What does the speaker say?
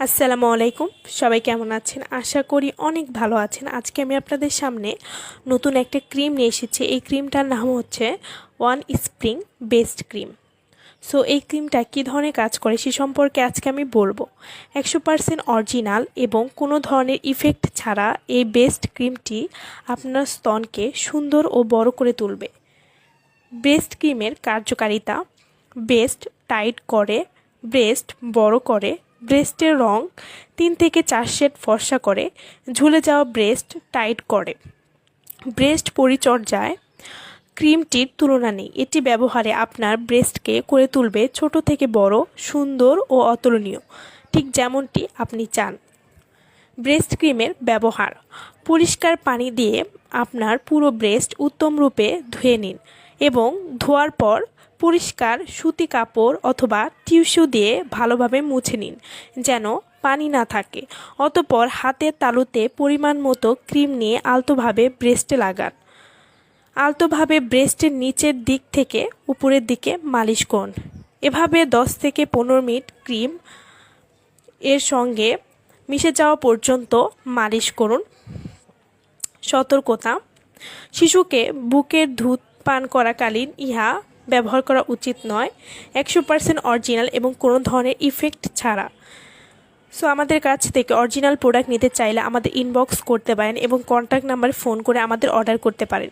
আসসালামু আলাইকুম। সবাই কেমন আছেন? আশা করি অনেক ভালো আছেন। আজকে আমি আপনাদের সামনে নতুন একটা ক্রিম নিয়ে এসেছি। এই ক্রিমটার নাম হচ্ছে one spring best cream. So এই ক্রিমটা কী ধরনের কাজ করে সে সম্পর্কে আজকে আমি বলবো। 100% অরিজিনাল এবং কোনো ধরনের ইফেক্ট ছাড়া এই বেস্ট ক্রিমটি আপনার স্তনকে সুন্দর ও বড় করে তুলবে। বেস্ট ক্রিমের কার্যকারিতা: ব্রেস্ট টাইট করে, ব্রেস্ট বড় করে, ব্রেস্টের রং 3 থেকে 4 শেড ফর্সা করে, ঝুলে যাওয়া ব্রেস্ট টাইট করে। ব্রেস্ট পরিচর্যায় ক্রিমটির তুলনা নেই। এটি ব্যবহারে আপনার ব্রেস্টকে করে তুলবে ছোট থেকে বড়, সুন্দর ও অতুলনীয়, ঠিক যেমনটি আপনি চান। ব্রেস্ট ক্রিমের ব্যবহার: পরিষ্কার পানি দিয়ে আপনার পুরো ব্রেস্ট উত্তম রূপে ধুয়ে নিন এবং ধোয়ার পর পরিষ্কার সুতি কাপড় অথবা টিস্যু দিয়ে ভালোভাবে মুছে নিন যেন পানি না থাকে। অতঃপর হাতের তালুতে পরিমাণ মতো ক্রিম নিয়ে আলতোভাবে ব্রেস্টে লাগান। আলতোভাবে ব্রেস্টের নিচের দিক থেকে উপরের দিকে মালিশ করুন। এভাবে 10 থেকে 15 মিনিট ক্রিম এর সঙ্গে মিশে যাওয়া পর্যন্ত মালিশ করুন। সতর্কতা: শিশুকে বুকের দুধ পান করাকালীন ইহা ব্যবহার করা উচিত নয়। 100% অরিজিনাল এবং কোনো ধরনের ইফেক্ট ছাড়া। সো আমাদের কাছ থেকে অরিজিনাল প্রোডাক্ট নিতে চাইলে আমাদের ইনবক্স করতে পারেন এবং কন্ট্যাক্ট নাম্বারে ফোন করে আমাদের অর্ডার করতে পারেন।